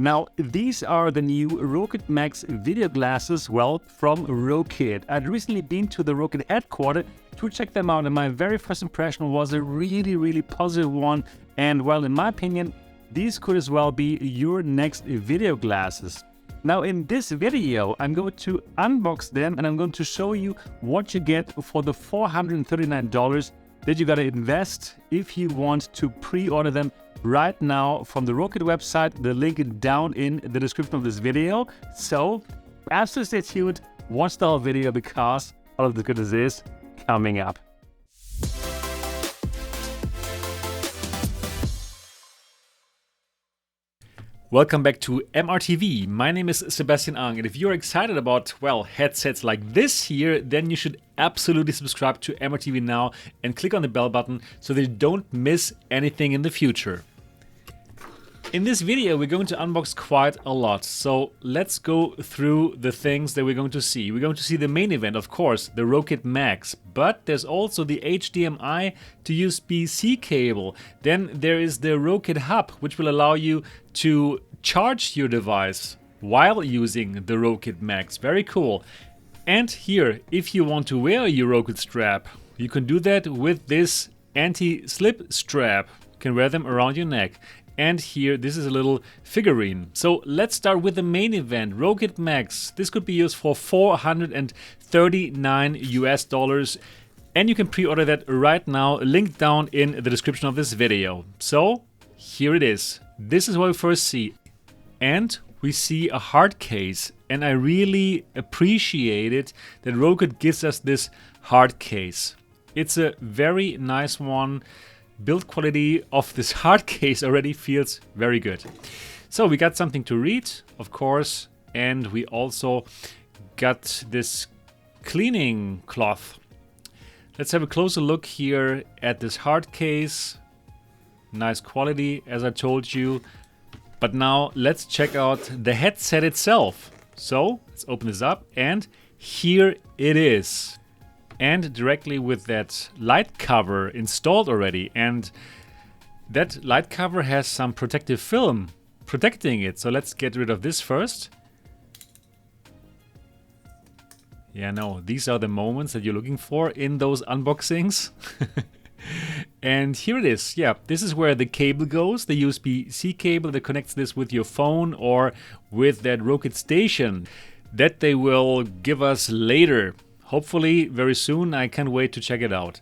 Now, these are the new Rokid Max video glasses, well, from Rokid. I'd recently been to the Rokid headquarter to check them out, and my very first impression was a really positive one. And well, in my opinion, these could as well be your next video glasses. Now, in this video, I'm going to unbox them and I'm going to show you what you get for the $439 that you gotta invest if you want to pre-order them right now from the Rokid website. The link is down in the description of this video. So, absolutely stay tuned, watch the whole video because all of the goodness is coming up. Welcome back to MRTV. My name is Sebastian, and if you're excited about, well, headsets like this here, then you should absolutely subscribe to MRTV now and click on the bell button so that you don't miss anything in the future. In this video, we're going to unbox quite a lot, so let's go through the things that we're going to see. We're going to see the main event, of course, the Rokid Max, but there's also the HDMI to USB-C cable. Then there is the Rokid Hub, which will allow you to charge your device while using the Rokid Max. Very cool. And here, if you want to wear your Rokid strap, you can do that with this anti-slip strap. You can wear them around your neck. And here, this is a little figurine. So let's start with the main event, Rokid Max. This could be used for $439 US. And you can pre-order that right now, linked down in the description of this video. So here it is. This is what we first see. And we see a hard case. And I really appreciate it that Rokid gives us this hard case. It's a very nice one. Build quality of this hard case already feels very good. So we got something to read, of course, and we also got this cleaning cloth. Let's have a closer look here at this hard case. Nice quality, as I told you. But now let's check out the headset itself. So let's open this up, and here it is. And directly with that light cover installed already. And that light cover has some protective film protecting it. So let's get rid of this first. Yeah, no, these are the moments that you're looking for in those unboxings. And here it is. Yeah, this is where the cable goes, the USB-C cable that connects this with your phone or with that Rokid station that they will give us later. Hopefully very soon. I can't wait to check it out.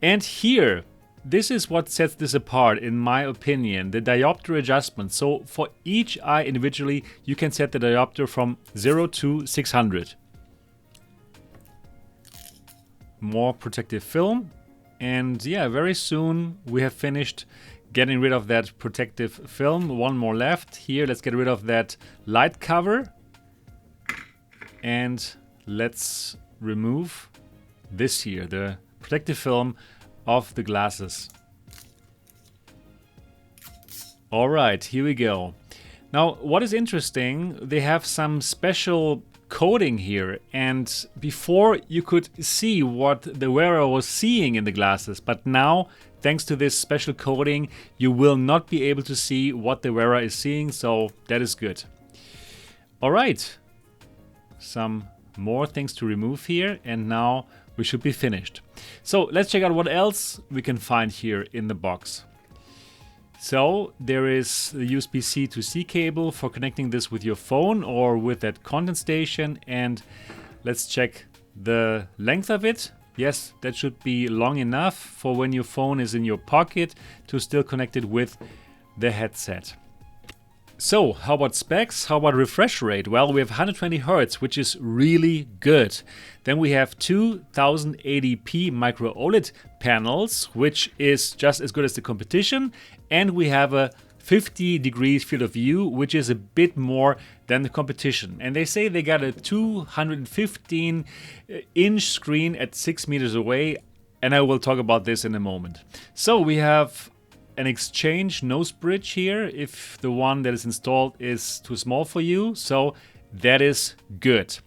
And here, this is what sets this apart in my opinion, the diopter adjustment. So for each eye individually, you can set the diopter from 0 to 600. More protective film. And yeah, very soon we have finished getting rid of that protective film. One more left. Here, let's get rid of that light cover. And let's remove this here, the protective film of the glasses. Alright, here we go. Now, what is interesting, they have some special coating here, and before you could see what the wearer was seeing in the glasses, but now, thanks to this special coating, you will not be able to see what the wearer is seeing, so that is good. Alright, some more things to remove here, and now we should be finished. So let's check out what else we can find here in the box. So there is the USB-C to C cable for connecting this with your phone or with that content station, and let's check the length of it. Yes, that should be long enough for when your phone is in your pocket to still connect it with the headset. So, how about specs? How about refresh rate? Well, we have 120 Hz, which is really good. Then we have 2080p micro OLED panels, which is just as good as the competition. And we have a 50 degrees field of view, which is a bit more than the competition. And they say they got a 215-inch screen at 6 meters away. And I will talk about this in a moment. So, we have an exchange nose bridge here if the one that is installed is too small for you, so that is good.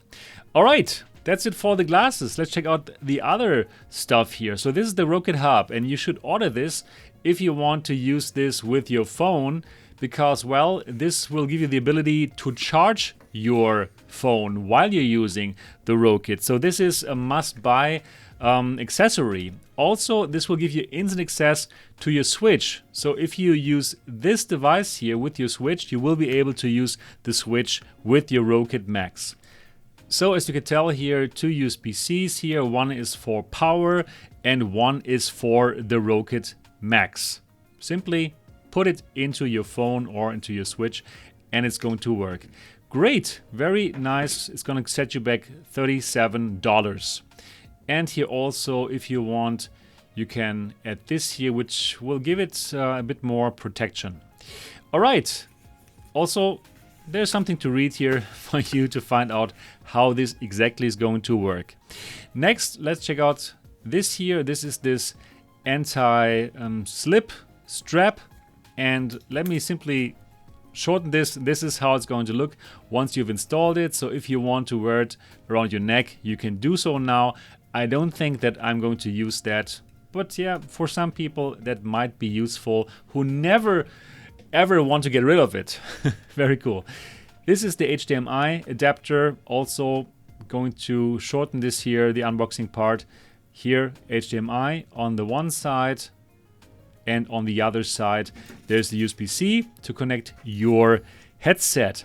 All right, that's it for the glasses. Let's check out the other stuff here. So this is the Rokid Hub, and you should order this if you want to use this with your phone, because, well, this will give you the ability to charge your phone while you're using the Rokid. So this is a must-buy accessory. Also, this will give you instant access to your Switch. So if you use this device here with your Switch, you will be able to use the Switch with your Rokid Max. So as you can tell here, 2 USB-Cs here. One is for power and one is for the Rokid Max. Simply put it into your phone or into your Switch and it's going to work. Great, very nice. It's going to set you back $37. And here also, if you want, you can add this here, which will give it a bit more protection. All right. Also, there's something to read here for you to find out how this exactly is going to work. Next, let's check out this here. This is this anti-slip strap. And let me simply shorten this. This is how it's going to look once you've installed it. So if you want to wear it around your neck, you can do so now. I don't think that I'm going to use that. But yeah, for some people that might be useful who never ever want to get rid of it. Very cool. This is the HDMI adapter. Also going to shorten this here, the unboxing part. Here, HDMI on the one side, and on the other side, there's the USB-C to connect your headset.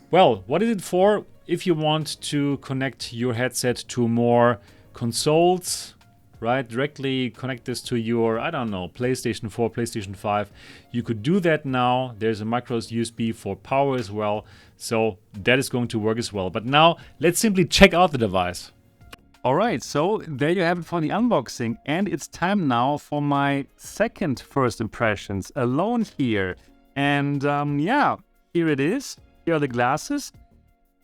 Well, what is it for? If you want to connect your headset to more consoles, right? Directly connect this to your, I don't know, PlayStation 4, PlayStation 5. You could do that now. There's a micro USB for power as well. So that is going to work as well. But now let's simply check out the device. All right, so there you have it for the unboxing. And it's time now for my second first impressions alone here. And yeah, here it is. Here are the glasses.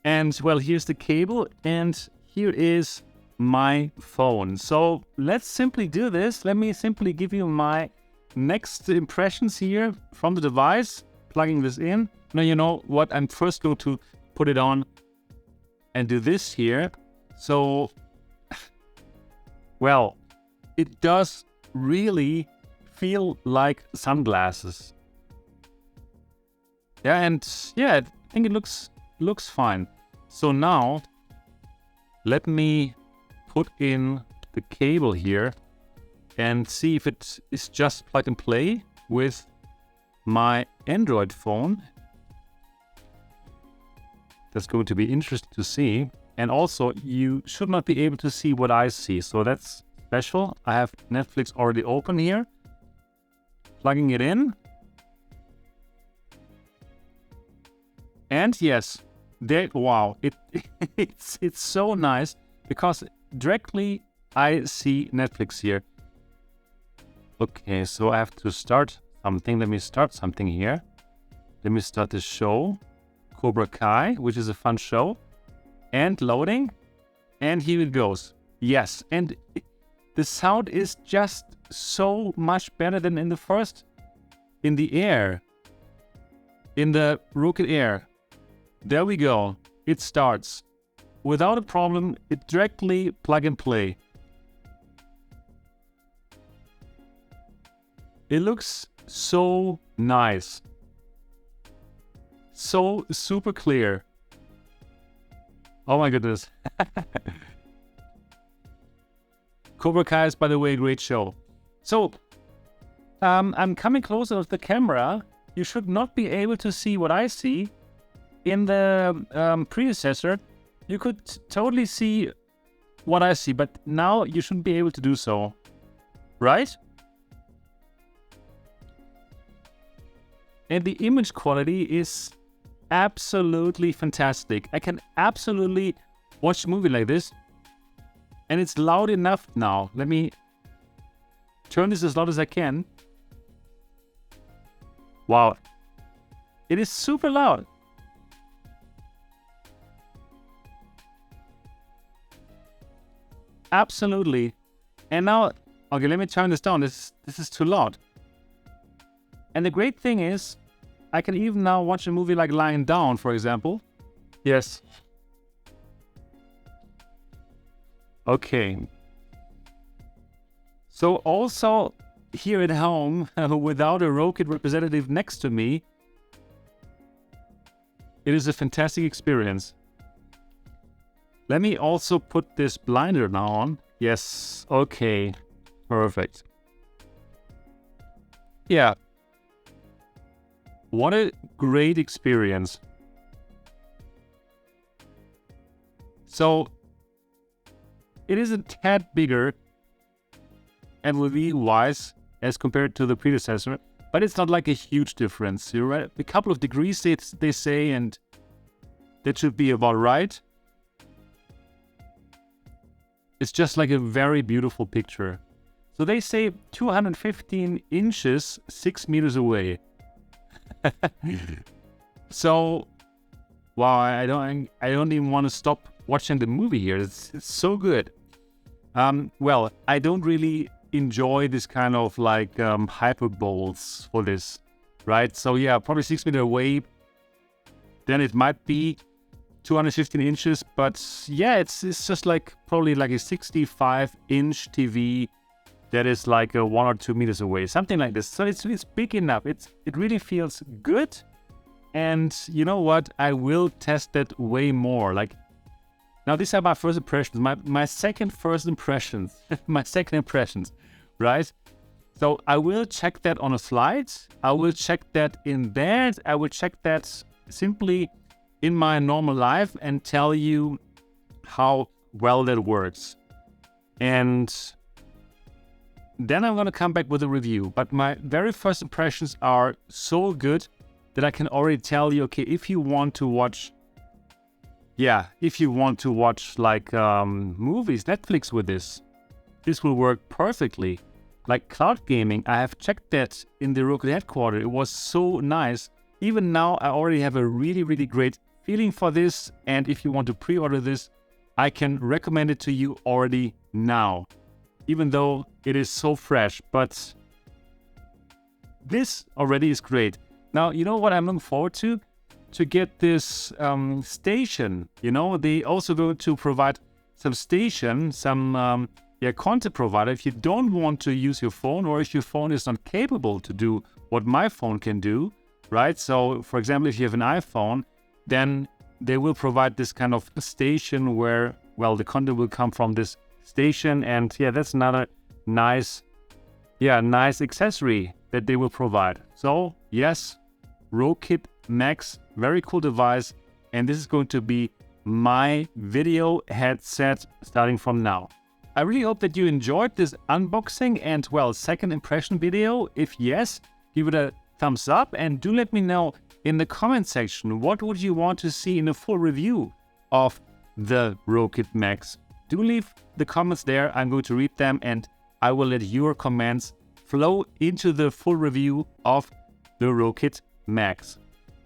And well, here's the cable. And here is my phone. So let's simply do this. Let me simply give you my next impressions here from the device. Plugging this in. Now you know what, I'm first going to put it on and do this here. So well, it does really feel like sunglasses. Yeah, and yeah, I think it looks fine. So now let me put in the cable here and see if it is just plug and play with my Android phone. That's going to be interesting to see. And also, you should not be able to see what I see. So that's special. I have Netflix already open here. Plugging it in. And yes, there, wow, it's so nice because directly I see Netflix here. Okay, so I have to start something. Let me start something here. Let me start the show, Cobra Kai, which is a fun show. And loading. And here it goes. Yes, and the sound is just so much better than in the first, in the Air. In the Rokid Air. There we go. It starts. Without a problem, it directly plug and play. It looks so nice. So super clear. Oh my goodness. Cobra Kai is, by the way, a great show. So, I'm coming closer with the camera. You should not be able to see what I see. In the predecessor, you could totally see what I see, but now you shouldn't be able to do so. Right? And the image quality is absolutely fantastic. I can absolutely watch a movie like this. And it's loud enough now. Let me turn this as loud as I can. Wow. It is super loud. Absolutely. And now, okay, let me turn this down. This is too loud. And the great thing is, I can even now watch a movie like lying down, for example. Yes. Okay. So also here at home, without a Rokid representative next to me, it is a fantastic experience. Let me also put this blinder now on. Yes, okay, perfect. Yeah, what a great experience. So, it is a tad bigger MOV-wise as compared to the predecessor, but it's not like a huge difference. You're right, a couple of degrees they say, and that should be about right. It's just like a very beautiful picture. So they say 215 inches, 6 meters away. So, wow, I don't even want to stop watching the movie here. It's so good. Well, I don't really enjoy this kind of like hyperboles for this, right? So yeah, probably 6 meters away. Then it might be 215 inches, but yeah, it's just like probably like a 65-inch TV that is like 1 or 2 meters away, something like this. So it's big enough. It really feels good, and you know what? I will test that way more. Like now, these are my first impressions. My second impressions, right? So I will check that on a slide. I will check that in bed. I will check that simply in my normal life and tell you how well that works. And then I'm gonna come back with a review. But my very first impressions are so good that I can already tell you, okay, if you want to watch like movies, Netflix with this will work perfectly. Like cloud gaming, I have checked that in the Rokid headquarter. It was so nice. Even now, I already have a really, really great feeling for this. And if you want to pre-order this, I can recommend it to you already now, even though it is so fresh. But this already is great. Now, you know what I'm looking forward to? To get this station. You know, they also going to provide some station, some content provider. If you don't want to use your phone, or if your phone is not capable to do what my phone can do, right? So, for example, if you have an iPhone, then they will provide this kind of station where, well, the content will come from this station. And yeah, that's another nice accessory that they will provide. So yes, Rokid Max, very cool device. And this is going to be my video headset starting from now. I really hope that you enjoyed this unboxing and, well, second impression video. If yes, give it a thumbs up, and do let me know in the comment section, what would you want to see in a full review of the Rokid Max? Do leave the comments there. I'm going to read them, and I will let your comments flow into the full review of the Rokid Max.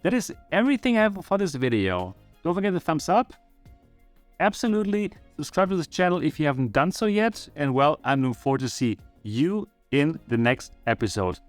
That is everything I have for this video. Don't forget the thumbs up. Absolutely subscribe to this channel if you haven't done so yet. And well, I'm looking forward to see you in the next episode.